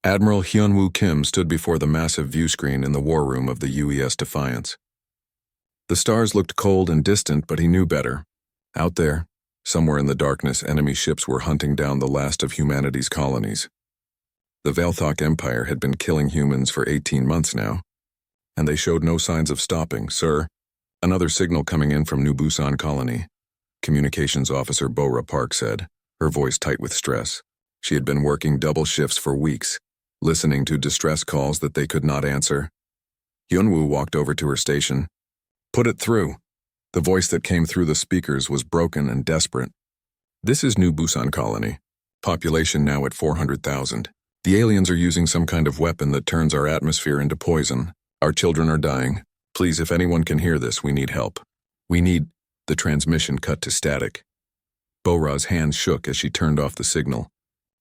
Admiral Hyun-woo Kim stood before the massive view screen in the war room of the UES Defiance. The stars looked cold and distant, but he knew better. Out there, somewhere in the darkness, enemy ships were hunting down the last of humanity's colonies. The Valthok Empire had been killing humans for 18 months now, and they showed no signs of stopping. "Sir," another signal coming in from New Busan Colony, Communications Officer Bora Park said, her voice tight with stress. She had been working double shifts for weeks, listening to distress calls that they could not answer. Hyun-woo walked over to her station. "Put it through." The voice that came through the speakers was broken and desperate. "This is New Busan Colony. Population now at 400,000. The aliens are using some kind of weapon that turns our atmosphere into poison. Our children are dying. Please, if anyone can hear this, we need help. We need—" The transmission cut to static. Bora's hands shook as she turned off the signal.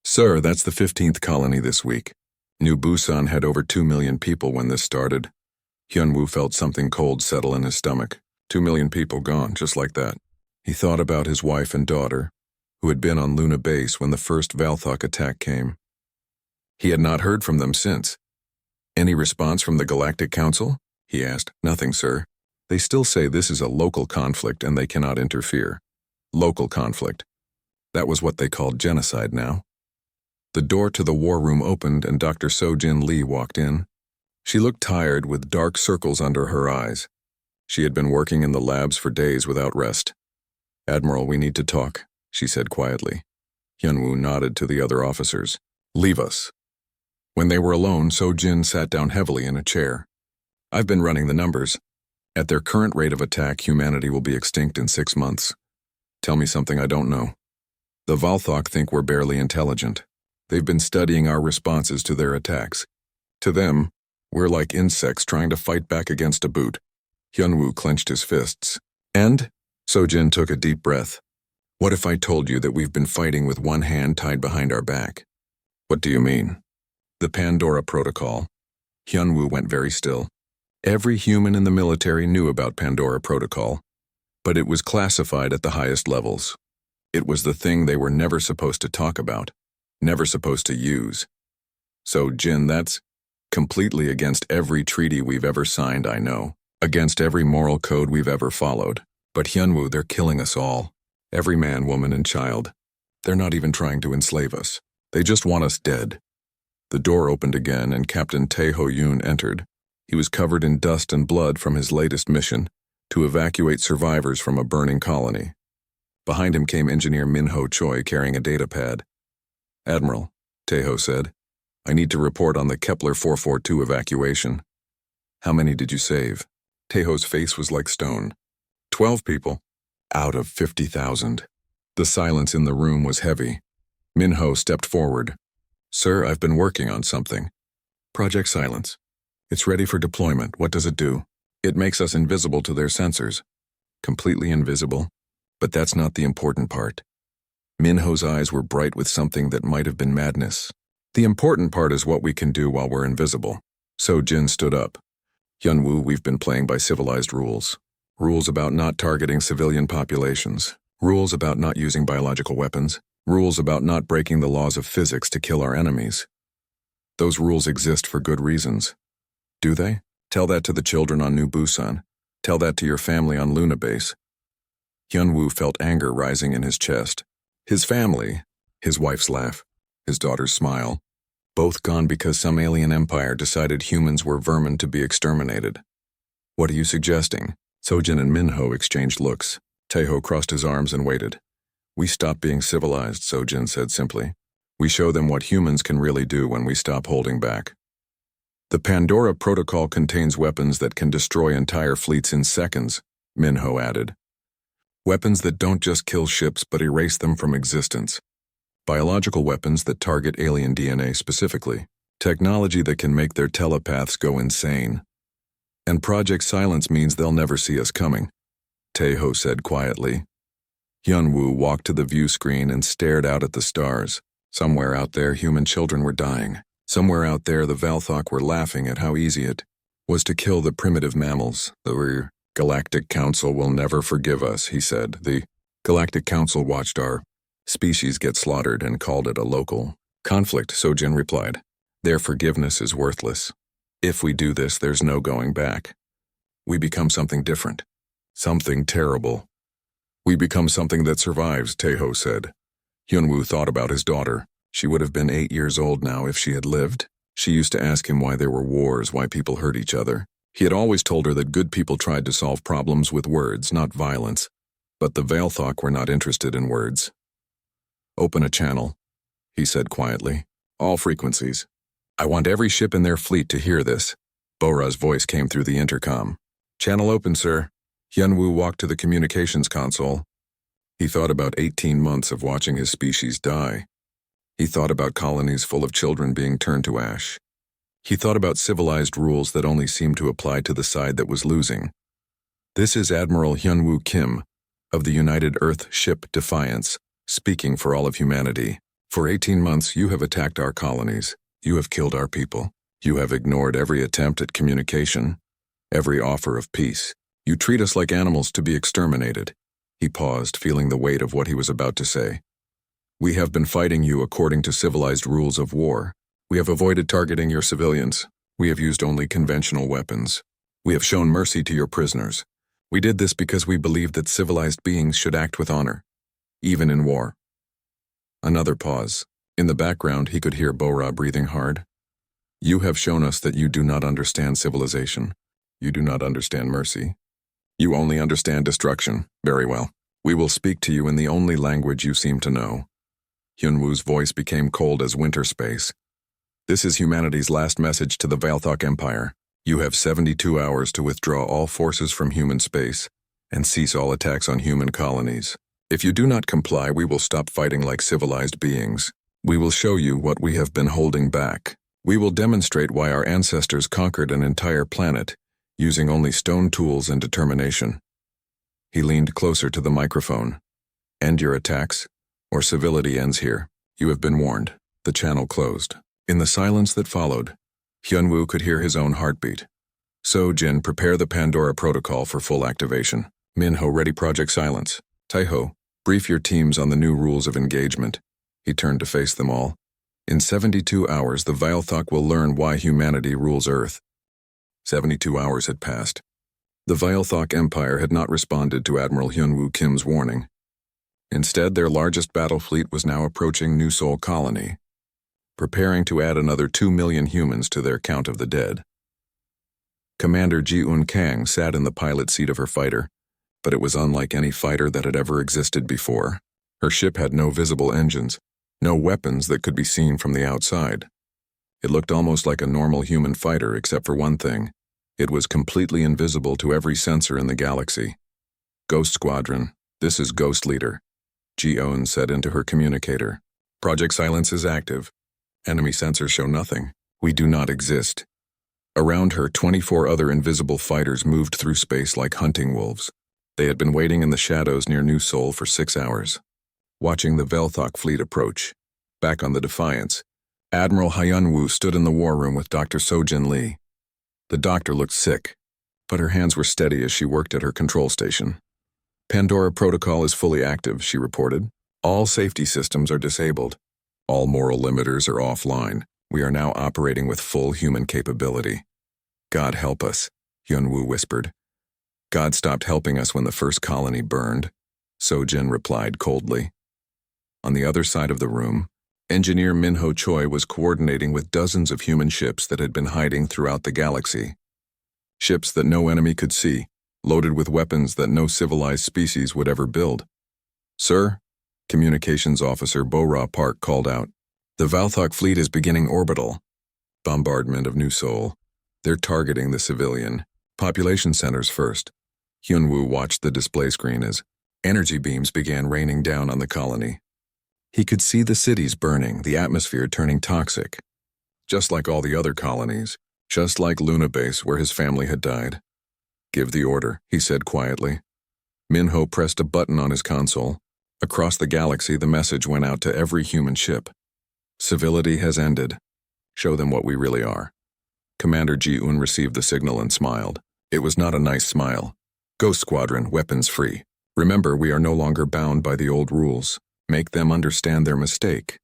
"Sir, that's the 15th colony this week. New Busan had over 2 million people when this started." Hyun-woo felt something cold settle in his stomach. 2 million people gone, just like that. He thought about his wife and daughter, who had been on Luna Base when the first Valthok attack came. He had not heard from them since. "Any response from the Galactic Council?" he asked. "Nothing, sir. They still say this is a local conflict and they cannot interfere." Local conflict. That was what they called genocide now. The door to the war room opened and Dr. So-Jin Lee walked in. She looked tired with dark circles under her eyes. She had been working in the labs for days without rest. "Admiral, we need to talk," she said quietly. Hyun-woo nodded to the other officers. "Leave us." When they were alone, So-Jin sat down heavily in a chair. "I've been running the numbers. At their current rate of attack, humanity will be extinct in 6 months. Tell me something I don't know. The Valthok think we're barely intelligent. They've been studying our responses to their attacks. To them, we're like insects trying to fight back against a boot." Hyun-woo clenched his fists. "And?" So-Jin took a deep breath. "What if I told you that we've been fighting with one hand tied behind our back?" "What do you mean?" "The Pandora Protocol." Hyun-woo went very still. Every human in the military knew about Pandora Protocol, but it was classified at the highest levels. It was the thing they were never supposed to talk about, never supposed to use. "So, Jin, that's completely against every treaty we've ever signed, I know, against every moral code we've ever followed. But Hyun-woo, they're killing us all. Every man, woman, and child. They're not even trying to enslave us. They just want us dead." The door opened again and Captain Tae Ho-yoon entered. He was covered in dust and blood from his latest mission, to evacuate survivors from a burning colony. Behind him came Engineer Min-ho Choi carrying a data pad. "Admiral," Tae-ho said, "I need to report on the Kepler 442 evacuation." "How many did you save?" Tae-ho's face was like stone. 12 people. Out of 50,000. The silence in the room was heavy. Min-ho stepped forward. "Sir, I've been working on something. Project Silence. It's ready for deployment. What does it do? It makes us invisible to their sensors." "Completely invisible? But that's not the important part." Min-ho's eyes were bright with something that might have been madness. "The important part is what we can do while we're invisible." So-Jin stood up. "Hyun-woo, we've been playing by civilized rules. Rules about not targeting civilian populations. Rules about not using biological weapons. Rules about not breaking the laws of physics to kill our enemies. Those rules exist for good reasons. Do they? Tell that to the children on New Busan. Tell that to your family on Luna Base." Hyun-woo felt anger rising in his chest. His family, his wife's laugh, his daughter's smile, both gone because some alien empire decided humans were vermin to be exterminated. "What are you suggesting?" So-Jin and Min-ho exchanged looks. Tae-ho crossed his arms and waited. "We stop being civilized," So-Jin said simply. "We show them what humans can really do when we stop holding back." "The Pandora Protocol contains weapons that can destroy entire fleets in seconds," Min-ho added. "Weapons that don't just kill ships but erase them from existence. Biological weapons that target alien DNA specifically. Technology that can make their telepaths go insane. And Project Silence means they'll never see us coming," Tae-ho said quietly. Hyun-woo walked to the view screen and stared out at the stars. Somewhere out there, human children were dying. Somewhere out there, the Valthok were laughing at how easy it was to kill the primitive mammals. "The Galactic Council will never forgive us," he said. "The Galactic Council watched our species get slaughtered and called it a local conflict," So-Jin replied. Their forgiveness is worthless. If we do this, there's no going back. We become something different. Something terrible. We become something that survives, Taeho said. Hyunwoo thought about his daughter. She would have been 8 years old now if she had lived. She used to ask him why there were wars, why people hurt each other. He had always told her that good people tried to solve problems with words, not violence. But the Veilthok were not interested in words. Open a channel, he said quietly. All frequencies. I want every ship in their fleet to hear this. Bora's voice came through the intercom. Channel open, sir. Hyunwoo walked to the communications console. He thought about 18 months of watching his species die. He thought about colonies full of children being turned to ash. He thought about civilized rules that only seemed to apply to the side that was losing. This is Admiral Hyunwoo Kim, of the United Earth ship Defiance, speaking for all of humanity. For 18 months, you have attacked our colonies. You have killed our people. You have ignored every attempt at communication, every offer of peace. You treat us like animals to be exterminated. He paused, feeling the weight of what he was about to say. We have been fighting you according to civilized rules of war. We have avoided targeting your civilians. We have used only conventional weapons. We have shown mercy to your prisoners. We did this because we believed that civilized beings should act with honor, even in war. Another pause. In the background, he could hear Bora breathing hard. You have shown us that you do not understand civilization. You do not understand mercy. You only understand destruction. Very well. We will speak to you in the only language you seem to know. Hyunwoo's voice became cold as winter space. This is humanity's last message to the Veilthok Empire. You have 72 hours to withdraw all forces from human space and cease all attacks on human colonies. If you do not comply, we will stop fighting like civilized beings. We will show you what we have been holding back. We will demonstrate why our ancestors conquered an entire planet using only stone tools and determination. He leaned closer to the microphone. End your attacks, or civility ends here. You have been warned. The channel closed. In the silence that followed, Hyunwoo could hear his own heartbeat. So-jin, prepare the Pandora Protocol for full activation. Minho, ready Project Silence. Taeho, brief your teams on the new rules of engagement. He turned to face them all. In 72 hours, the Veilthok will learn why humanity rules Earth. 72 hours had passed. The Veilthok Empire had not responded to Admiral Hyunwoo Kim's warning. Instead, their largest battle fleet was now approaching New Seoul Colony, preparing to add another 2 million humans to their count of the dead. Commander Ji-eun Kang sat in the pilot seat of her fighter, but it was unlike any fighter that had ever existed before. Her ship had no visible engines, no weapons that could be seen from the outside. It looked almost like a normal human fighter except for one thing. It was completely invisible to every sensor in the galaxy. Ghost Squadron, this is Ghost Leader, Ji-eun said into her communicator. Project Silence is active. Enemy sensors show nothing. We do not exist. Around her, 24 other invisible fighters moved through space like hunting wolves. They had been waiting in the shadows near New Seoul for 6 hours, watching the Veilthok fleet approach. Back on the Defiance, Admiral Hyunwoo stood in the war room with Dr. So-jin Lee. The doctor looked sick, but her hands were steady as she worked at her control station. Pandora Protocol is fully active, she reported. All safety systems are disabled. All moral limiters are offline. We are now operating with full human capability. God help us, Hyunwoo whispered. God stopped helping us when the first colony burned, So-jin replied coldly. On the other side of the room, engineer Minho Choi was coordinating with dozens of human ships that had been hiding throughout the galaxy. Ships that no enemy could see, loaded with weapons that no civilized species would ever build. Sir, Communications Officer Bora Park called out. The Veilthok fleet is beginning orbital bombardment of New Seoul. They're targeting the civilian population centers first. Hyunwoo watched the display screen as energy beams began raining down on the colony. He could see the cities burning, the atmosphere turning toxic. Just like all the other colonies, just like Luna Base where his family had died. Give the order, he said quietly. Minho pressed a button on his console. Across the galaxy, the message went out to every human ship. Civility has ended. Show them what we really are. Commander Ji-eun received the signal and smiled. It was not a nice smile. Ghost Squadron, weapons free. Remember, we are no longer bound by the old rules. Make them understand their mistake.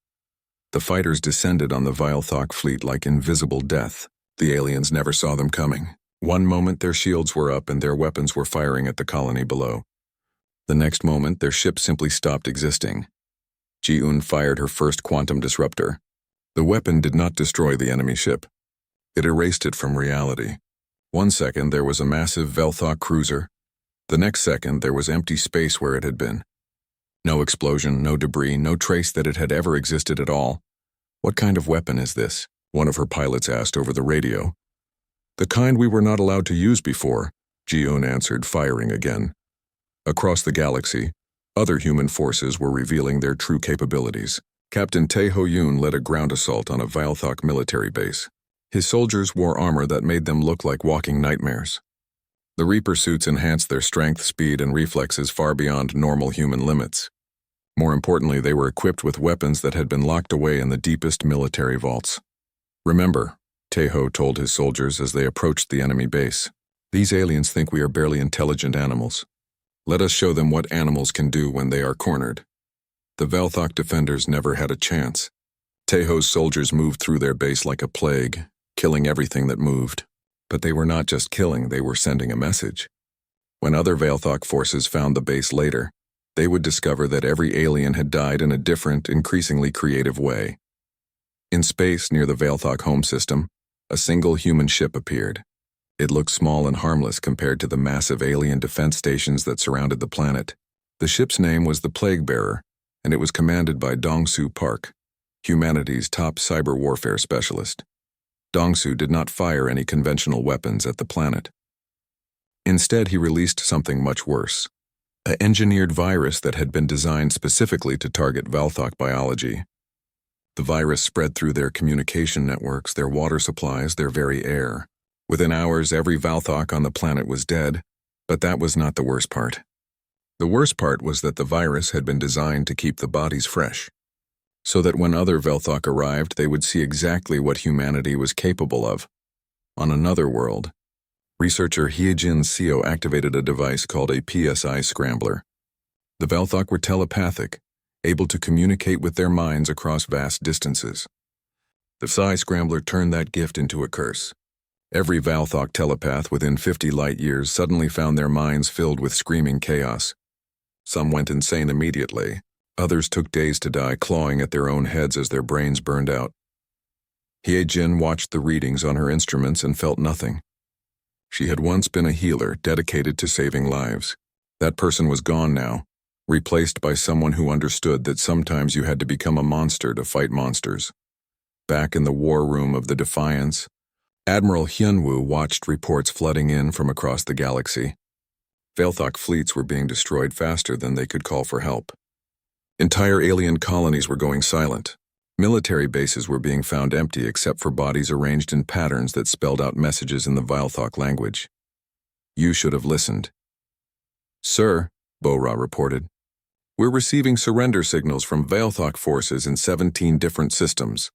The fighters descended on the Vilethok fleet like invisible death. The aliens never saw them coming. One moment their shields were up and their weapons were firing at the colony below. The next moment their ship simply stopped existing. Ji-un fired her first quantum disruptor. The weapon did not destroy the enemy ship. It erased it from reality. 1 second there was a massive Vilethok cruiser. The next second there was empty space where it had been. No explosion, no debris, no trace that it had ever existed at all. "What kind of weapon is this?" one of her pilots asked over the radio. "The kind we were not allowed to use before," Ji-un answered, firing again. Across the galaxy, other human forces were revealing their true capabilities. Captain Tae-ho-yoon led a ground assault on a Vilethok military base. His soldiers wore armor that made them look like walking nightmares. The Reaper suits enhanced their strength, speed, and reflexes far beyond normal human limits. More importantly, they were equipped with weapons that had been locked away in the deepest military vaults. "Remember," Tae-ho told his soldiers as they approached the enemy base, "these aliens think we are barely intelligent animals. Let us show them what animals can do when they are cornered." The Vilethok defenders never had a chance. Tae-ho's soldiers moved through their base like a plague, killing everything that moved. But they were not just killing, they were sending a message. When other Vilethok forces found the base later, they would discover that every alien had died in a different, increasingly creative way. In space near the Vilethok home system, a single human ship appeared. It looked small and harmless compared to the massive alien defense stations that surrounded the planet. The ship's name was the Plague Bearer, and it was commanded by Dong-Soo Park, humanity's top cyber warfare specialist. Dong-Soo did not fire any conventional weapons at the planet. Instead, he released something much worse. An engineered virus that had been designed specifically to target Vilethok biology. The virus spread through their communication networks, their water supplies, their very air. Within hours, every Vilethok on the planet was dead, but that was not the worst part. The worst part was that the virus had been designed to keep the bodies fresh, so that when other Vilethok arrived, they would see exactly what humanity was capable of. On another world, researcher Hyejin Seo activated a device called a PSI scrambler. The Vilethok were telepathic, able to communicate with their minds across vast distances. The Psi scrambler turned that gift into a curse. Every Vilethok telepath within 50 light years suddenly found their minds filled with screaming chaos. Some went insane immediately. Others took days to die, clawing at their own heads as their brains burned out. Hyejin watched the readings on her instruments and felt nothing. She had once been a healer dedicated to saving lives. That person was gone now, replaced by someone who understood that sometimes you had to become a monster to fight monsters. Back in the war room of the Defiance, Admiral Hyunwoo watched reports flooding in from across the galaxy. Vilethok fleets were being destroyed faster than they could call for help. Entire alien colonies were going silent. Military bases were being found empty except for bodies arranged in patterns that spelled out messages in the Vilethok language. "You should have listened." "Sir," Bo-Ra reported, "we're receiving surrender signals from Vilethok forces in 17 different systems."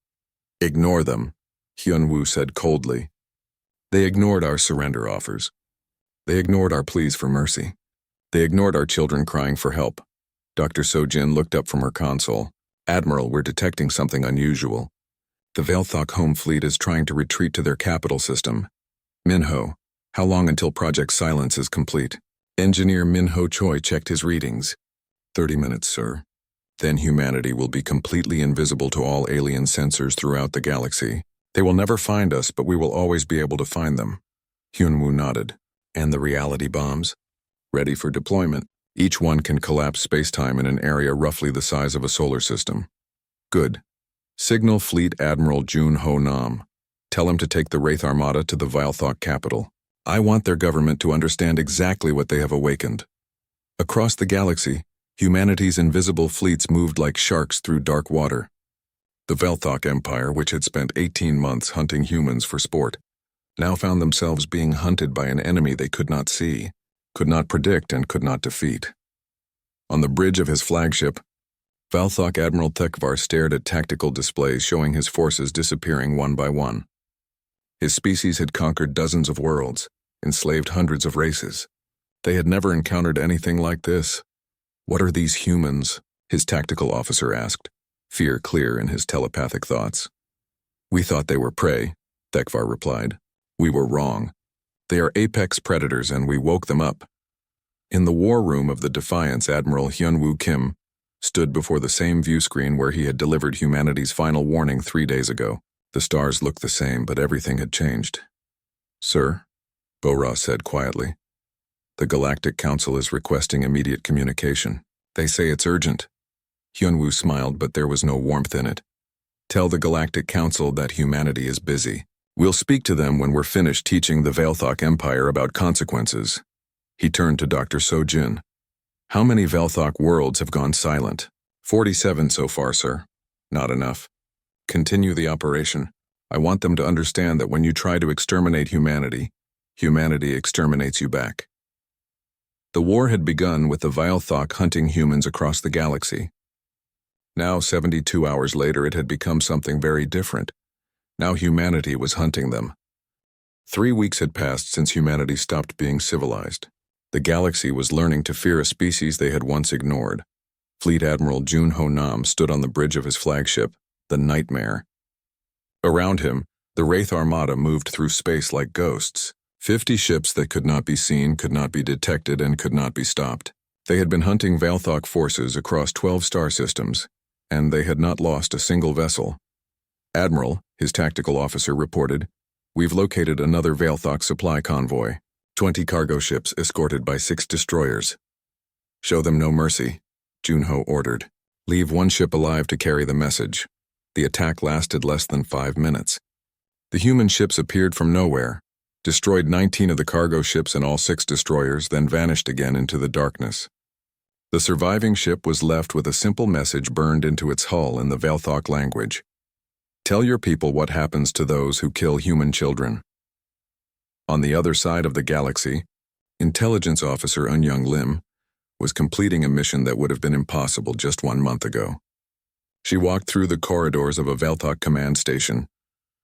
"Ignore them," Hyunwoo said coldly. "They ignored our surrender offers. They ignored our pleas for mercy. They ignored our children crying for help." Dr. Sojin looked up from her console. "Admiral, we're detecting something unusual. The Vilethok home fleet is trying to retreat to their capital system. Minho, how long until Project Silence is complete?" Engineer Minho Choi checked his readings. 30 minutes, sir. Then humanity will be completely invisible to all alien sensors throughout the galaxy. They will never find us, but we will always be able to find them." Hyunwoo nodded. "And the reality bombs?" "Ready for deployment. Each one can collapse space-time in an area roughly the size of a solar system." "Good. Signal Fleet Admiral Jun Ho Nam. Tell him to take the Wraith Armada to the Vilethok capital. I want their government to understand exactly what they have awakened." Across the galaxy, humanity's invisible fleets moved like sharks through dark water. The Vilethok Empire, which had spent 18 months hunting humans for sport, now found themselves being hunted by an enemy they could not see, could not predict, and could not defeat. On the bridge of his flagship, Vilethok Admiral Tekvar stared at tactical displays showing his forces disappearing one by one. His species had conquered dozens of worlds, enslaved hundreds of races. They had never encountered anything like this. "What are these humans?" his tactical officer asked. fear clear in his telepathic thoughts. "We thought they were prey," Thekvar replied. "We were wrong. They are apex predators and we woke them up." In the war room of the Defiance, Admiral Hyunwoo Kim stood before the same view screen where he had delivered humanity's final warning 3 days ago. The stars looked the same, but everything had changed. "Sir," Bo-Ra said quietly, "the Galactic Council is requesting immediate communication. They say it's urgent." Hyunwoo smiled, but there was no warmth in it. "Tell the Galactic Council that humanity is busy. We'll speak to them when we're finished teaching the Velthok Empire about consequences." He turned to Dr. So-Jin. "How many Velthok worlds have gone silent?" 47 so far, sir." "Not enough. Continue the operation. I want them to understand that when you try to exterminate humanity, humanity exterminates you back." The war had begun with the Velthok hunting humans across the galaxy. Now, 72 hours later, it had become something very different. Now humanity was hunting them. 3 weeks had passed since humanity stopped being civilized. The galaxy was learning to fear a species they had once ignored. Fleet Admiral Jun Ho Nam stood on the bridge of his flagship, the Nightmare. Around him, the Wraith Armada moved through space like ghosts. 50 ships that could not be seen, could not be detected, and could not be stopped. They had been hunting Velthok forces across 12 star systems, and they had not lost a single vessel. "Admiral," his tactical officer reported, "we've located another Velthok supply convoy. 20 cargo ships escorted by 6 destroyers." "Show them no mercy," Junho ordered. "Leave one ship alive to carry the message." The attack lasted less than 5 minutes. The human ships appeared from nowhere, destroyed 19 of the cargo ships and all 6 destroyers, then vanished again into the darkness. The surviving ship was left with a simple message burned into its hull in the Velthok language. "Tell your people what happens to those who kill human children." On the other side of the galaxy, Intelligence Officer Eun-Young Lim was completing a mission that would have been impossible just 1 month ago. She walked through the corridors of a Velthok command station,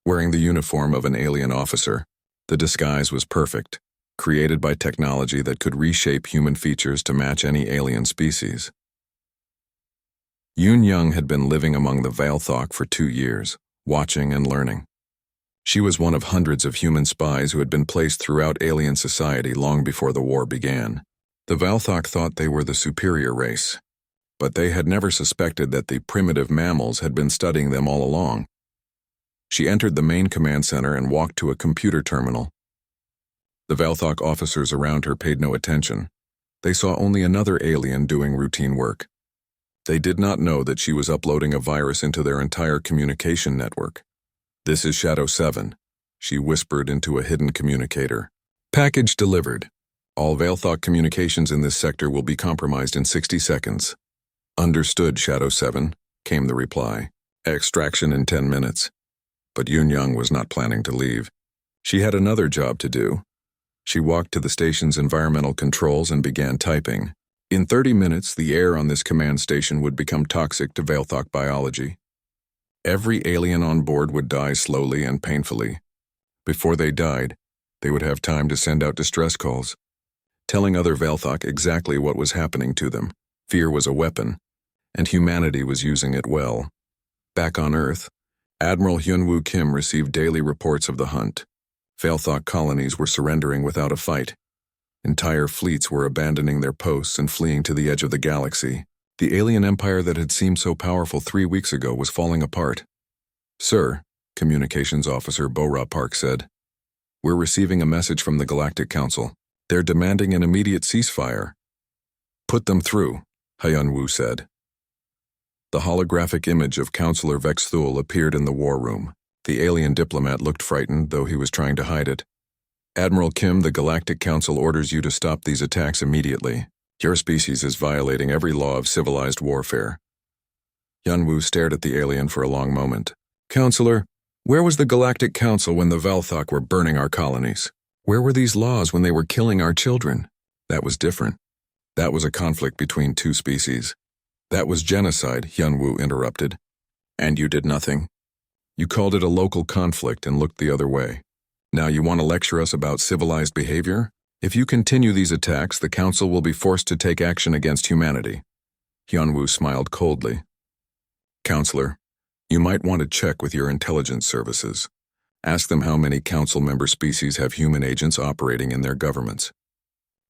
wearing the uniform of an alien officer. The disguise was perfect, created by technology that could reshape human features to match any alien species. Yoon-Young had been living among the Velthok for 2 years, watching and learning. She was one of hundreds of human spies who had been placed throughout alien society long before the war began. The Velthok thought they were the superior race, but they had never suspected that the primitive mammals had been studying them all along. She entered the main command center and walked to a computer terminal. The Velthok officers around her paid no attention. They saw only another alien doing routine work. They did not know that she was uploading a virus into their entire communication network. "This is Shadow 7, she whispered into a hidden communicator. "Package delivered. All Velthok communications in this sector will be compromised in 60 seconds. "Understood, Shadow 7, came the reply. "Extraction in 10 minutes. But Yoon-Young was not planning to leave. She had another job to do. She walked to the station's environmental controls and began typing. In 30 minutes, the air on this command station would become toxic to Velthok biology. Every alien on board would die slowly and painfully. Before they died, they would have time to send out distress calls, telling other Velthok exactly what was happening to them. Fear was a weapon, and humanity was using it well. Back on Earth, Admiral Hyunwoo Kim received daily reports of the hunt. Velthok colonies were surrendering without a fight. Entire fleets were abandoning their posts and fleeing to the edge of the galaxy. The alien empire that had seemed so powerful 3 weeks ago was falling apart. "Sir," Communications Officer Bo-Ra Park said, "we're receiving a message from the Galactic Council. They're demanding an immediate ceasefire." "Put them through," Hyunwoo said. The holographic image of Counselor Vexthul appeared in the war room. The alien diplomat looked frightened, though he was trying to hide it. "Admiral Kim, the Galactic Council orders you to stop these attacks immediately. Your species is violating every law of civilized warfare." Hyunwoo stared at the alien for a long moment. "Counselor, where was the Galactic Council when the Velthok were burning our colonies? Where were these laws when they were killing our children?" "That was different. That was a conflict between 2 species. "That was genocide," Hyunwoo interrupted. "And you did nothing. You called it a local conflict and looked the other way. Now you want to lecture us about civilized behavior? If you continue these attacks, the Council will be forced to take action against humanity." Hyunwoo smiled coldly. Counselor, you might want to check with your intelligence services. Ask them how many council member species have human agents operating in their governments.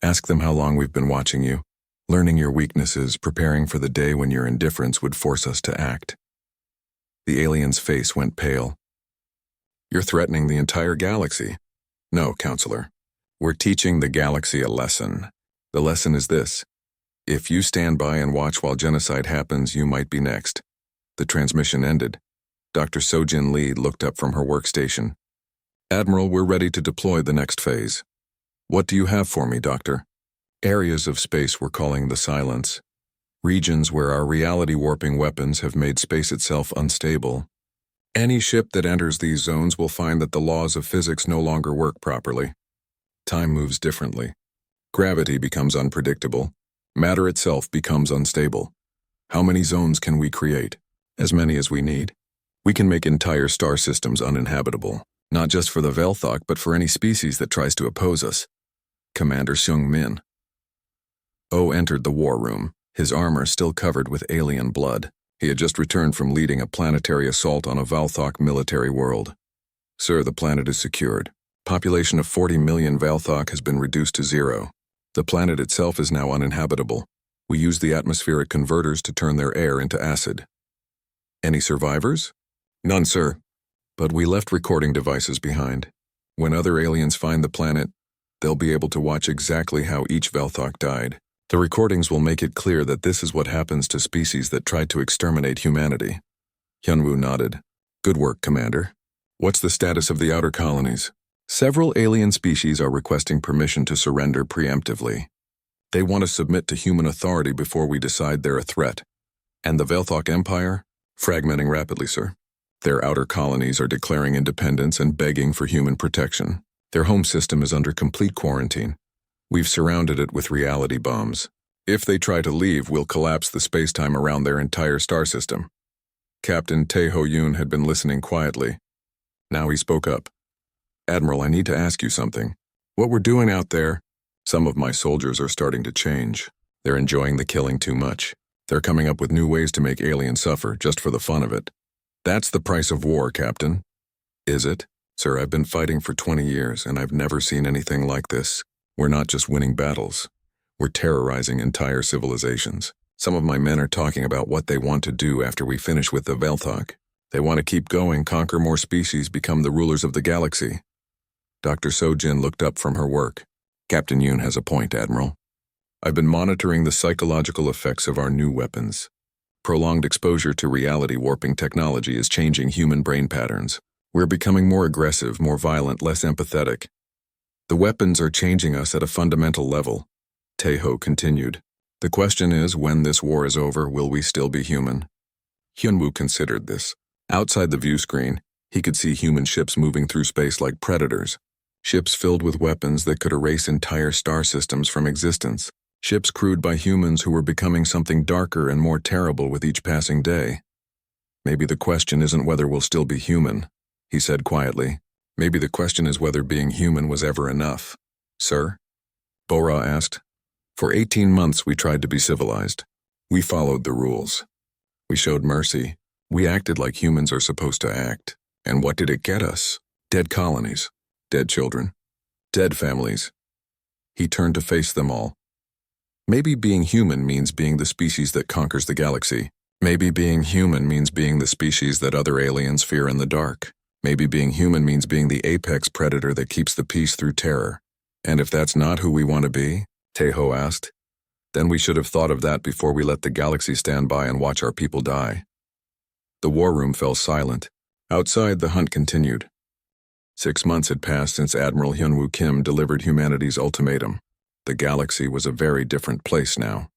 Ask them how long we've been watching you, learning your weaknesses, preparing for the day when your indifference would force us to act. The alien's face went pale. You're threatening the entire galaxy. No, Counselor. We're teaching the galaxy a lesson. The lesson is this. If you stand by and watch while genocide happens, you might be next. The transmission ended. Dr. Sojin Lee looked up from her workstation. Admiral, we're ready to deploy the next phase. What do you have for me, Doctor? Areas of space we're calling the Silence. Regions where our reality-warping weapons have made space itself unstable. Any ship that enters these zones will find that the laws of physics no longer work properly. Time moves differently. Gravity becomes unpredictable. Matter itself becomes unstable. How many zones can we create? As many as we need. We can make entire star systems uninhabitable, not just for the Velthok, but for any species that tries to oppose us. Commander Seung Min. Oh entered the war room, his armor still covered with alien blood. He had just returned from leading a planetary assault on a Velthok military world. Sir, the planet is secured. Population of 40 million Velthok has been reduced to 0. The planet itself is now uninhabitable. We use the atmospheric converters to turn their air into acid. Any survivors? None, sir. But we left recording devices behind. When other aliens find the planet, they'll be able to watch exactly how each Velthok died. The recordings will make it clear that this is what happens to species that tried to exterminate humanity. Hyunwoo nodded. Good work, Commander. What's the status of the outer colonies? Several alien species are requesting permission to surrender preemptively. They want to submit to human authority before we decide they're a threat. And the Velthok Empire? Fragmenting rapidly, sir. Their outer colonies are declaring independence and begging for human protection. Their home system is under complete quarantine. We've surrounded it with reality bombs. If they try to leave, we'll collapse the space-time around their entire star system. Captain Tae Ho Yoon had been listening quietly. Now he spoke up. Admiral, I need to ask you something. What we're doing out there, some of my soldiers are starting to change. They're enjoying the killing too much. They're coming up with new ways to make aliens suffer, just for the fun of it. That's the price of war, Captain. Is it? Sir, I've been fighting for 20 years, and I've never seen anything like this. We're not just winning battles. We're terrorizing entire civilizations. Some of my men are talking about what they want to do after we finish with the Velthok. They want to keep going, conquer more species, become the rulers of the galaxy. Dr. Sojin looked up from her work. Captain Yoon has a point, Admiral. I've been monitoring the psychological effects of our new weapons. Prolonged exposure to reality-warping technology is changing human brain patterns. We're becoming more aggressive, more violent, less empathetic. The weapons are changing us at a fundamental level. Tae-ho continued. The question is, when this war is over, will we still be human? Hyunwoo considered this. Outside the view screen, he could see human ships moving through space like predators. Ships filled with weapons that could erase entire star systems from existence. Ships crewed by humans who were becoming something darker and more terrible with each passing day. Maybe the question isn't whether we'll still be human, he said quietly. Maybe the question is whether being human was ever enough. Sir? Bora asked. For 18 months we tried to be civilized. We followed the rules. We showed mercy. We acted like humans are supposed to act. And what did it get us? Dead colonies. Dead children. Dead families. He turned to face them all. Maybe being human means being the species that conquers the galaxy. Maybe being human means being the species that other aliens fear in the dark. Maybe being human means being the apex predator that keeps the peace through terror. And if that's not who we want to be, Tae-ho asked, then we should have thought of that before we let the galaxy stand by and watch our people die. The war room fell silent. Outside, the hunt continued. 6 months had passed since Admiral Hyunwoo Kim delivered humanity's ultimatum. The galaxy was a very different place now.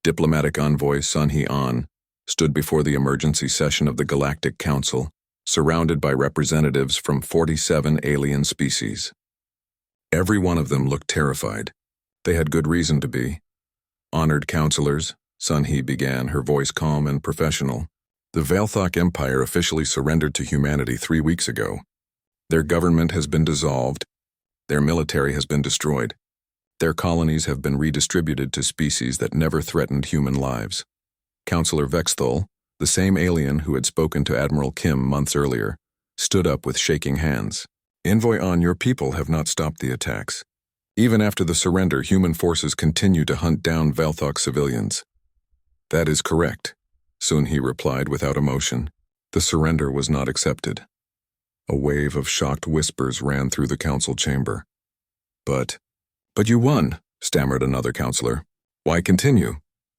Diplomatic envoy Sun Hee-an stood before the emergency session of the Galactic Council, surrounded by representatives from 47 alien species. Every one of them looked terrified. They had good reason to be. Honored counselors, Sun Hee began, her voice calm and professional. The Velthok Empire officially surrendered to humanity 3 weeks ago. Their government has been dissolved. Their military has been destroyed. Their colonies have been redistributed to species that never threatened human lives. Counselor Vexthal, The same alien who had spoken to Admiral Kim months earlier stood up with shaking hands. "Envoy On, your people have not stopped the attacks. Even after the surrender, human forces continue to hunt down Velthok civilians." "That is correct," Sun-Hee replied without emotion. The surrender was not accepted. A wave of shocked whispers ran through the council chamber. But you won," stammered another counselor. "Why continue?"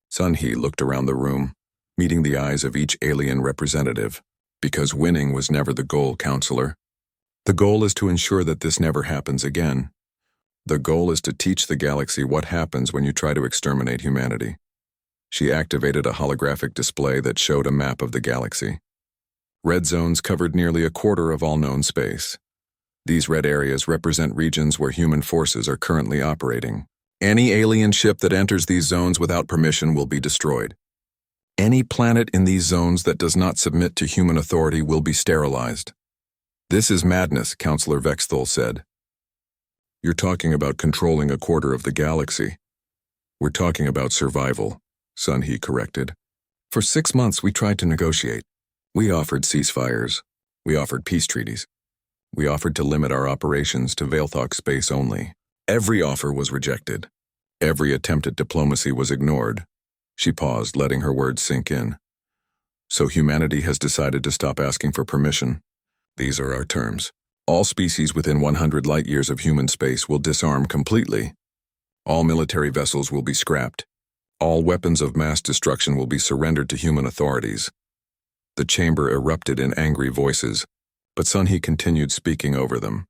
Sun-Hee looked around the room, meeting the eyes of each alien representative. "Because winning was never the goal, counselor. The goal is to ensure that this never happens again. The goal is to teach the galaxy what happens when you try to exterminate humanity." She activated a holographic display that showed a map of the galaxy. Red zones covered nearly a quarter of all known space. These red areas represent regions where human forces are currently operating. Any alien ship that enters these zones without permission will be destroyed. Any planet in these zones that does not submit to human authority will be sterilized. "This is madness," Counselor Vexthal said. "You're talking about controlling a quarter of the galaxy." "We're talking about survival," Sun-Hee corrected. "For 6 months we tried to negotiate. We offered ceasefires. We offered peace treaties. We offered to limit our operations to Velthok space only. Every offer was rejected. Every attempt at diplomacy was ignored." She paused, letting her words sink in. "So humanity has decided to stop asking for permission. These are our terms. All species within 100 light-years of human space will disarm completely. All military vessels will be scrapped. All weapons of mass destruction will be surrendered to human authorities." The chamber erupted in angry voices, but Sun-Hee continued speaking over them.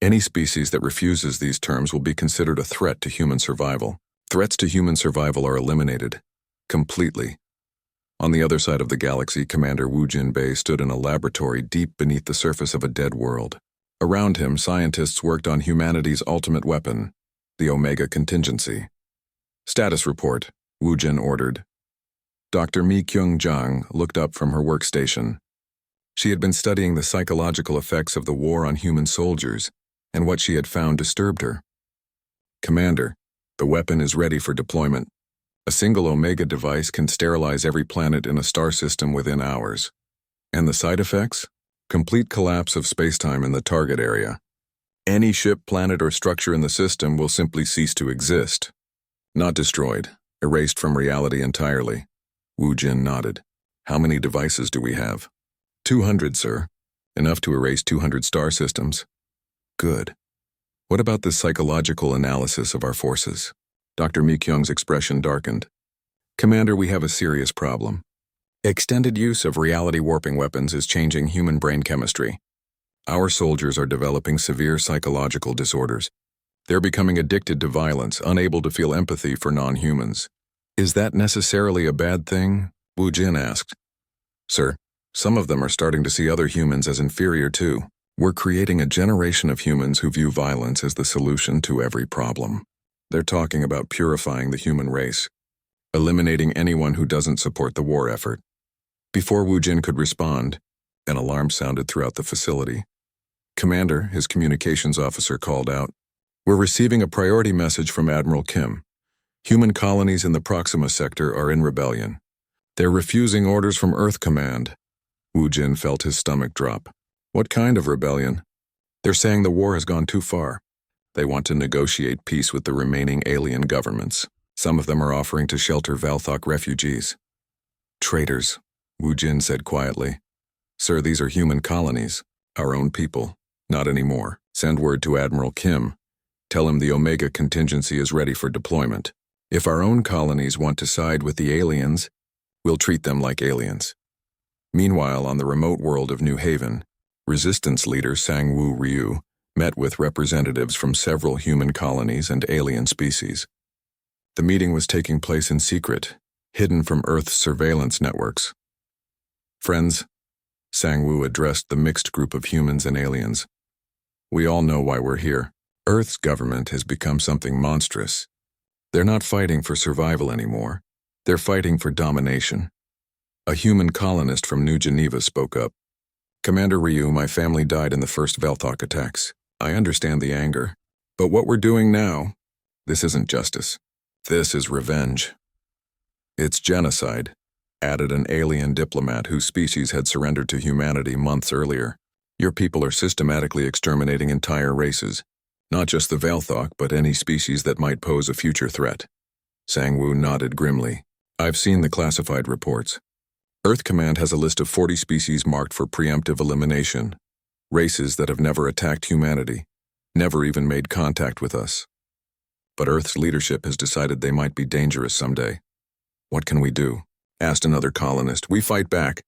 "Any species that refuses these terms will be considered a threat to human survival. Threats to human survival are eliminated. Completely." On the other side of the galaxy, Commander Wu Jinbei stood in a laboratory deep beneath the surface of a dead world. Around him, scientists worked on humanity's ultimate weapon, the Omega Contingency. "Status report," Wu Jin ordered. Dr. Mi Kyung-jang looked up from her workstation. She had been studying the psychological effects of the war on human soldiers, and what she had found disturbed her. "Commander, the weapon is ready for deployment. A single Omega device can sterilize every planet in a star system within hours. And the side effects? Complete collapse of spacetime in the target area. Any ship, planet, or structure in the system will simply cease to exist. Not destroyed, erased from reality entirely." Wu Jin nodded. "How many devices do we have?" 200, sir. Enough to erase 200 star systems." "Good. What about this psychological analysis of our forces?" Dr. Mi Kyung's expression darkened. "Commander, we have a serious problem. Extended use of reality warping weapons is changing human brain chemistry. Our soldiers are developing severe psychological disorders. They're becoming addicted to violence, unable to feel empathy for non-humans." "Is that necessarily a bad thing?" Wu Jin asked. "Sir, some of them are starting to see other humans as inferior too. We're creating a generation of humans who view violence as the solution to every problem. They're talking about purifying the human race, eliminating anyone who doesn't support the war effort." Before Wu Jin could respond, an alarm sounded throughout the facility. "Commander," his communications officer called out, "we're receiving a priority message from Admiral Kim. Human colonies in the Proxima sector are in rebellion. They're refusing orders from Earth Command." Wu Jin felt his stomach drop. "What kind of rebellion?" "They're saying the war has gone too far. They want to negotiate peace with the remaining alien governments. Some of them are offering to shelter Velthok refugees." "Traitors," Wu Jin said quietly. "Sir, these are human colonies, our own people. Not anymore. Send word to Admiral Kim. Tell him the Omega Contingency is ready for deployment. If our own colonies want to side with the aliens, we'll treat them like aliens." Meanwhile, on the remote world of New Haven, Resistance leader Sang-Woo Ryu met with representatives from several human colonies and alien species. The meeting was taking place in secret, hidden from Earth's surveillance networks. "Friends," Sang-Woo addressed the mixed group of humans and aliens, "we all know why we're here. Earth's government has become something monstrous. They're not fighting for survival anymore. They're fighting for domination." A human colonist from New Geneva spoke up. "Commander Ryu, my family died in the first Velthok attacks. I understand the anger. But what we're doing now, this isn't justice. This is revenge. It's genocide." added an alien diplomat whose species had surrendered to humanity months earlier. Your people are systematically exterminating entire races, not just the Veilthok, but any species that might pose a future threat. Sang-Woo nodded grimly. I've seen the classified reports. Earth Command has a list of 40 species marked for preemptive elimination. Races that have never attacked humanity, never even made contact with us. But Earth's leadership has decided they might be dangerous someday. What can we do? Asked another colonist. We fight back.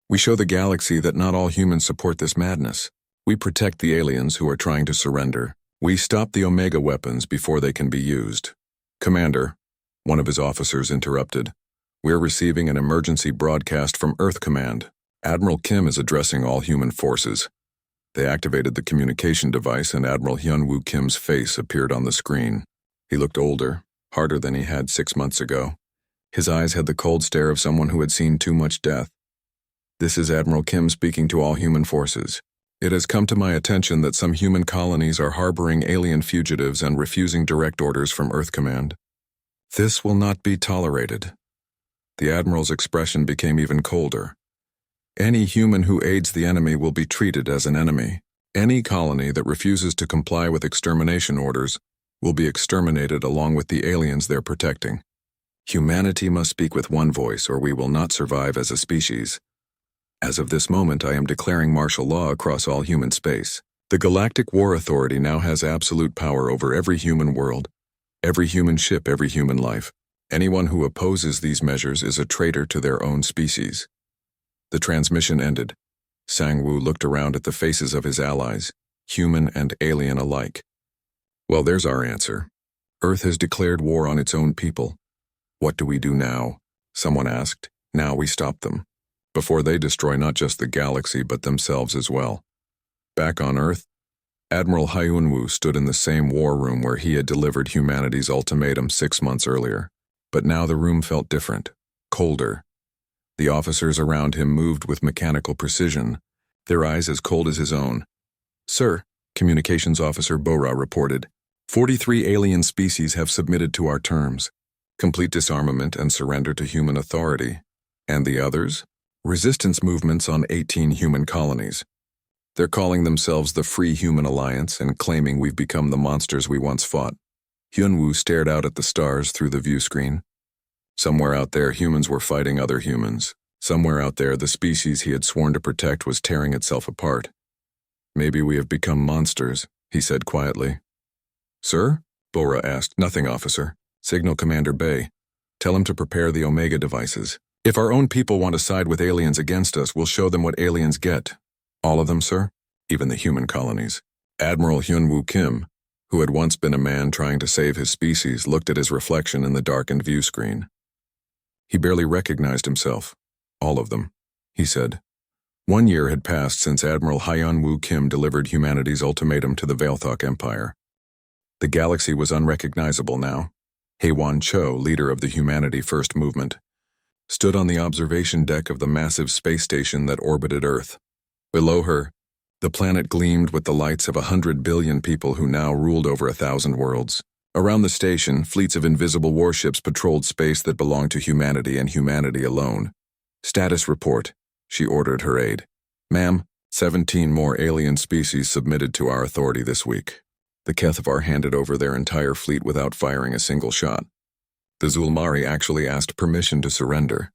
We show the galaxy that not all humans support this madness. We protect the aliens who are trying to surrender. We stop the Omega weapons before they can be used. Commander, one of his officers interrupted. We're receiving an emergency broadcast from Earth Command. Admiral Kim is addressing all human forces. They activated the communication device and Admiral Hyun-Woo Kim's face appeared on the screen. He looked older, harder than he had 6 months ago. His eyes had the cold stare of someone who had seen too much death. This is Admiral Kim speaking to all human forces. It has come to my attention that some human colonies are harboring alien fugitives and refusing direct orders from Earth Command. This will not be tolerated. The Admiral's expression became even colder. Any human who aids the enemy will be treated as an enemy. Any colony that refuses to comply with extermination orders will be exterminated along with the aliens they're protecting. Humanity must speak with one voice or we will not survive as a species. As of this moment, I am declaring martial law across all human space. The Galactic War Authority now has absolute power over every human world, every human ship, every human life. Anyone who opposes these measures is a traitor to their own species. The transmission ended. Sang-Woo looked around at the faces of his allies, human and alien alike. Well, there's our answer. Earth has declared war on its own people. What do we do now? Someone asked. Now we stop them. Before they destroy not just the galaxy but themselves as well. Back on Earth, Admiral Hyun-Woo stood in the same war room where he had delivered humanity's ultimatum 6 months earlier. But now the room felt different, colder. The officers around him moved with mechanical precision, their eyes as cold as his own. Sir, Communications Officer Bora reported, 43 alien species have submitted to our terms. Complete disarmament and surrender to human authority. And the others? Resistance movements on 18 human colonies. They're calling themselves the Free Human Alliance and claiming we've become the monsters we once fought. Hyun-Woo stared out at the stars through the view screen. Somewhere out there, humans were fighting other humans. Somewhere out there, the species he had sworn to protect was tearing itself apart. Maybe we have become monsters, he said quietly. Sir? Bora asked. Nothing, officer. Signal Commander Bay. Tell him to prepare the Omega devices. If our own people want to side with aliens against us, we'll show them what aliens get. All of them, sir? Even the human colonies. Admiral Hyun-Woo Kim, who had once been a man trying to save his species, looked at his reflection in the darkened view screen. He barely recognized himself. All of them, he said. 1 year had passed since Admiral Hyun-Woo Kim delivered humanity's ultimatum to the Veilthok Empire. The galaxy was unrecognizable now. Haewon Cho, leader of the Humanity First movement, stood on the observation deck of the massive space station that orbited Earth. Below her, the planet gleamed with the lights of 100 billion people who now ruled over 1,000 worlds. Around the station, fleets of invisible warships patrolled space that belonged to humanity and humanity alone. Status report, she ordered her aide. Ma'am, 17 more alien species submitted to our authority this week. The Kethvar handed over their entire fleet without firing a single shot. The Zulmari actually asked permission to surrender.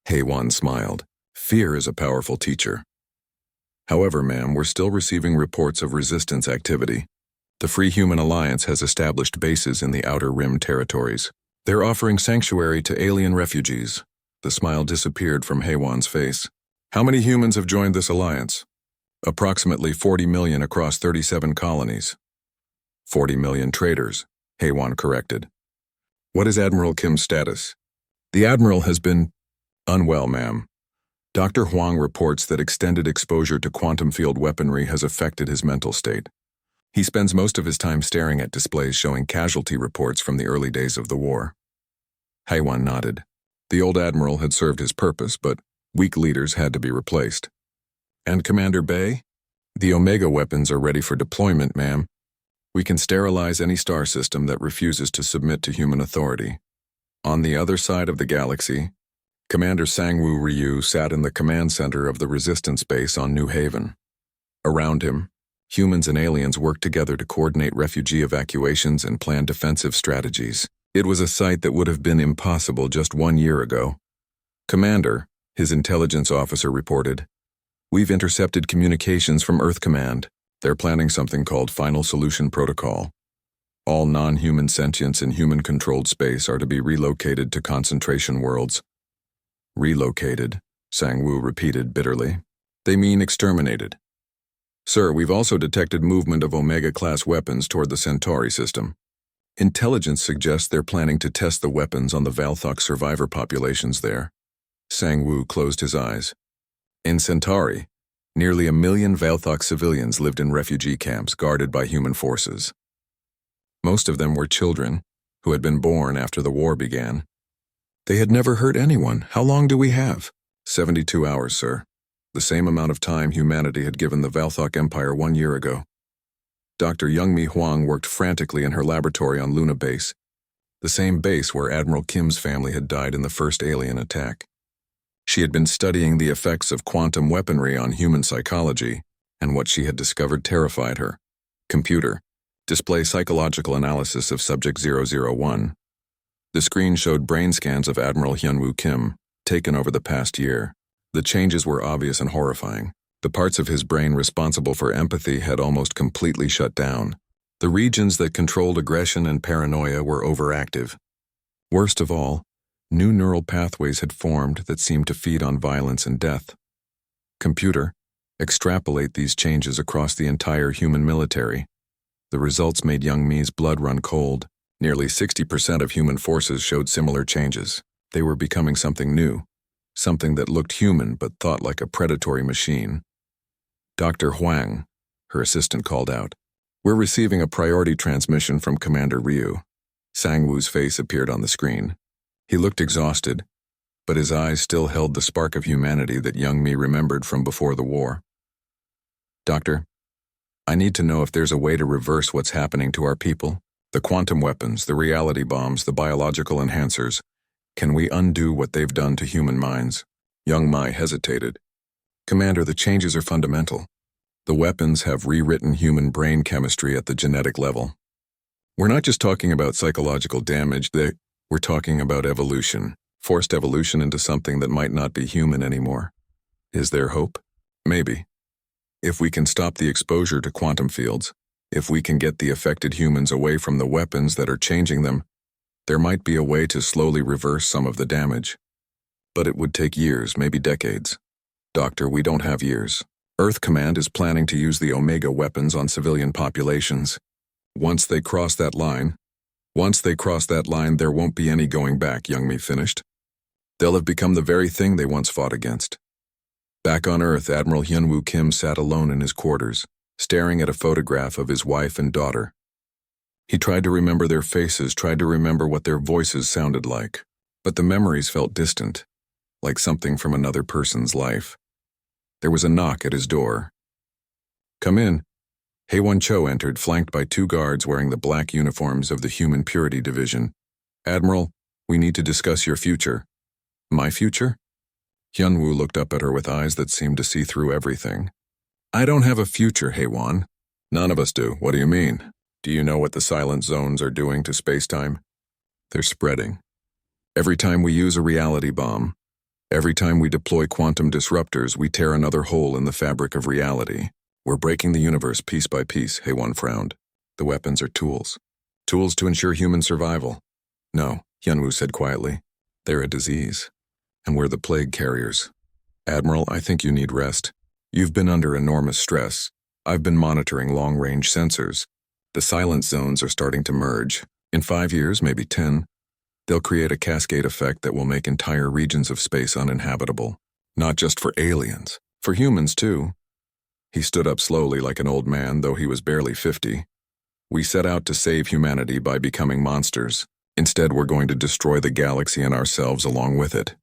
Haewon smiled. Fear is a powerful teacher. However, ma'am, we're still receiving reports of resistance activity. The Free Human Alliance has established bases in the Outer Rim territories. They're offering sanctuary to alien refugees. The smile disappeared from Haewon's face. How many humans have joined this alliance? Approximately 40 million across 37 colonies. 40 million traders, Haewon corrected. What is Admiral Kim's status? The Admiral has been unwell, ma'am. Dr. Huang reports that extended exposure to quantum field weaponry has affected his mental state. He spends most of his time staring at displays showing casualty reports from the early days of the war. Haewon nodded. The old Admiral had served his purpose, but weak leaders had to be replaced. And Commander Bay? The Omega weapons are ready for deployment, ma'am. We can sterilize any star system that refuses to submit to human authority. On the other side of the galaxy, Commander Sangwoo Ryu sat in the command center of the resistance base on New Haven. Around him, humans and aliens worked together to coordinate refugee evacuations and plan defensive strategies. It was a sight that would have been impossible just 1 year ago. "Commander," his intelligence officer reported, "we've intercepted communications from Earth Command. They're planning something called Final Solution Protocol. All non-human sentients in human-controlled space are to be relocated to concentration worlds." "Relocated," Sangwoo repeated bitterly. "They mean exterminated." "Sir, we've also detected movement of Omega-class weapons toward the Centauri system. Intelligence suggests they're planning to test the weapons on the Valthok survivor populations there." Sangwoo closed his eyes. In Centauri, nearly 1 million Valthok civilians lived in refugee camps guarded by human forces. Most of them were children who had been born after the war began. They had never hurt anyone. "How long do we have?" 72 hours, sir. The same amount of time humanity had given the Valthok Empire 1 year ago. Dr. Youngmi Huang worked frantically in her laboratory on Luna Base, the same base where Admiral Kim's family had died in the first alien attack. She had been studying the effects of quantum weaponry on human psychology, and what she had discovered terrified her. Computer, display psychological analysis of Subject 001. The screen showed brain scans of Admiral Hyunwoo Kim, taken over the past year. The changes were obvious and horrifying. The parts of his brain responsible for empathy had almost completely shut down. The regions that controlled aggression and paranoia were overactive. Worst of all, new neural pathways had formed that seemed to feed on violence and death. Computer, extrapolate these changes across the entire human military. The results made young Mi's blood run cold. Nearly 60% of human forces showed similar changes. They were becoming something new, something that looked human but thought like a predatory machine. "Dr. Huang," her assistant called out, "we're receiving a priority transmission from Commander Ryu." Sangwoo's face appeared on the screen. He looked exhausted, but his eyes still held the spark of humanity that young Mi remembered from before the war. "Doctor, I need to know if there's a way to reverse what's happening to our people. The quantum weapons, the reality bombs, the biological enhancers. Can we undo what they've done to human minds?" Young Mi hesitated. "Commander, the changes are fundamental. The weapons have rewritten human brain chemistry at the genetic level. We're not just talking about psychological damage, we're talking about evolution, forced evolution into something that might not be human anymore. Is there hope? Maybe. If we can stop the exposure to quantum fields, if we can get the affected humans away from the weapons that are changing them, there might be a way to slowly reverse some of the damage. But it would take years, maybe decades. Doctor, we don't have years. Earth Command is planning to use the Omega weapons on civilian populations. Once they cross that line, there won't be any going back," Youngmi finished. "They'll have become the very thing they once fought against." Back on Earth, Admiral Hyunwoo Kim sat alone in his quarters, staring at a photograph of his wife and daughter. He tried to remember their faces, tried to remember what their voices sounded like, but the memories felt distant, like something from another person's life. There was a knock at his door. "Come in." Haewon Cho entered, flanked by 2 guards wearing the black uniforms of the Human Purity Division. "Admiral, we need to discuss your future." "My future?" Hyunwoo looked up at her with eyes that seemed to see through everything. "I don't have a future, Haewon." "None of us do. What do you mean? Do you know what the silent zones are doing to spacetime? They're spreading. Every time we use a reality bomb, every time we deploy quantum disruptors, we tear another hole in the fabric of reality. We're breaking the universe piece by piece," Haewon frowned. "The weapons are tools. Tools to ensure human survival." "No," Hyunwoo said quietly. "They're a disease. And we're the plague carriers. Admiral, I think you need rest. You've been under enormous stress. I've been monitoring long-range sensors. The silent zones are starting to merge. In 5 years, maybe 10, they'll create a cascade effect that will make entire regions of space uninhabitable. Not just for aliens, for humans too." He stood up slowly like an old man, though he was barely 50. "We set out to save humanity by becoming monsters. Instead, we're going to destroy the galaxy and ourselves along with it.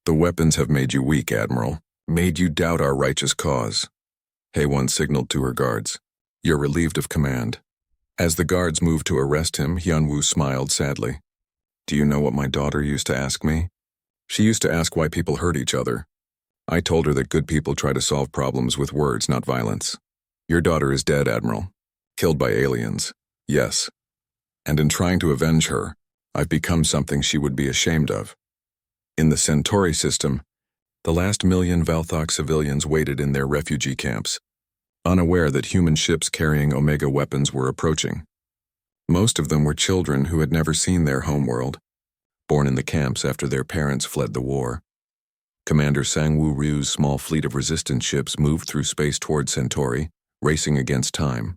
The weapons have made you weak, Admiral, made you doubt our righteous cause." Haewon signaled to her guards. "You're relieved of command." As the guards moved to arrest him, Hyunwoo smiled sadly. "Do you know what my daughter used to ask me? She used to ask why people hurt each other. I told her that good people try to solve problems with words, not violence. Your daughter is dead, Admiral. Killed by aliens. Yes. And in trying to avenge her, I've become something she would be ashamed of. In the Centauri system, the last million Valthok civilians waited in their refugee camps, unaware that human ships carrying Omega weapons were approaching. Most of them were children who had never seen their homeworld, born in the camps after their parents fled the war. Commander Sangwoo Ryu's small fleet of resistance ships moved through space toward Centauri, racing against time.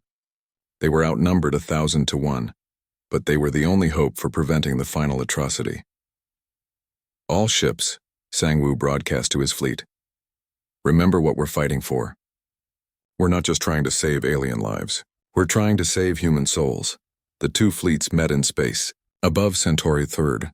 They were outnumbered 1,000 to 1, but they were the only hope for preventing the final atrocity. All ships, Sangwoo broadcast to his fleet. Remember what we're fighting for. We're not just trying to save alien lives. We're trying to save human souls. The two fleets met in space. Above Centauri 3rd,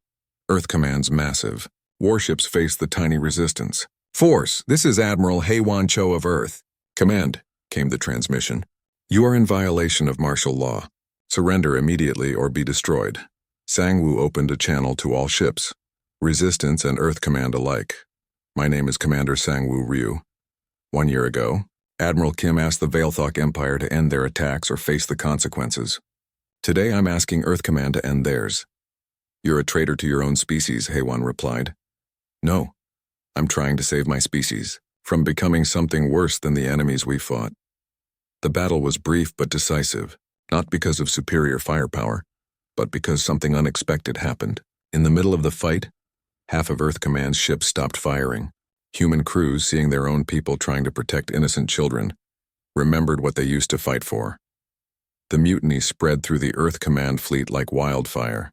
Earth Command's massive. Warships faced the tiny resistance. Force, this is Admiral Haewon Cho of Earth. Command, came the transmission. You are in violation of martial law. Surrender immediately or be destroyed. Sangwoo opened a channel to all ships, Resistance and Earth Command alike. My name is Commander Sangwoo Ryu. 1 year ago, Admiral Kim asked the Valthok Empire to end their attacks or face the consequences. Today I'm asking Earth Command to end theirs. You're a traitor to your own species, Haewon replied. No, I'm trying to save my species from becoming something worse than the enemies we fought. The battle was brief but decisive, not because of superior firepower, but because something unexpected happened. In the middle of the fight, half of Earth Command's ships stopped firing. Human crews, seeing their own people trying to protect innocent children, remembered what they used to fight for. The mutiny spread through the Earth Command fleet like wildfire.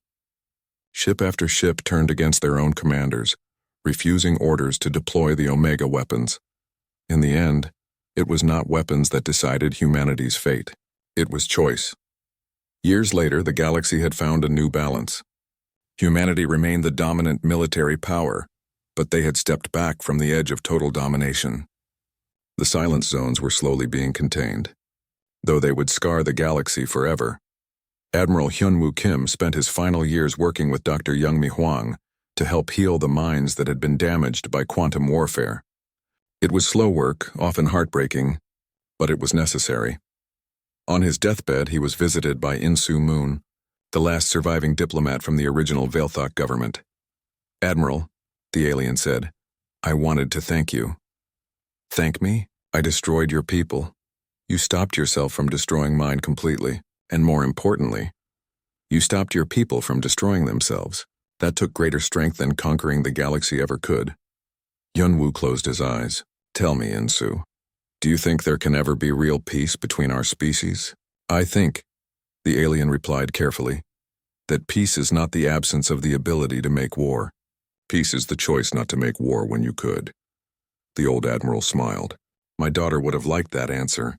Ship after ship turned against their own commanders, refusing orders to deploy the Omega weapons. In the end, it was not weapons that decided humanity's fate. It was choice. Years later, the galaxy had found a new balance. Humanity remained the dominant military power, but they had stepped back from the edge of total domination. The silence zones were slowly being contained, though they would scar the galaxy forever. Admiral Hyunwoo Kim spent his final years working with Dr. Youngmi Hwang to help heal the minds that had been damaged by quantum warfare. It was slow work, often heartbreaking, but it was necessary. On his deathbed, he was visited by In-Soo Moon, the last surviving diplomat from the original Valthok government. Admiral, the alien said, I wanted to thank you. Thank me? I destroyed your people. You stopped yourself from destroying mine completely, and more importantly, you stopped your people from destroying themselves. That took greater strength than conquering the galaxy ever could. Hyunwoo closed his eyes. Tell me, In-Soo, do you think there can ever be real peace between our species? I think, the alien replied carefully, that peace is not the absence of the ability to make war. Peace is the choice not to make war when you could. The old admiral smiled. My daughter would have liked that answer.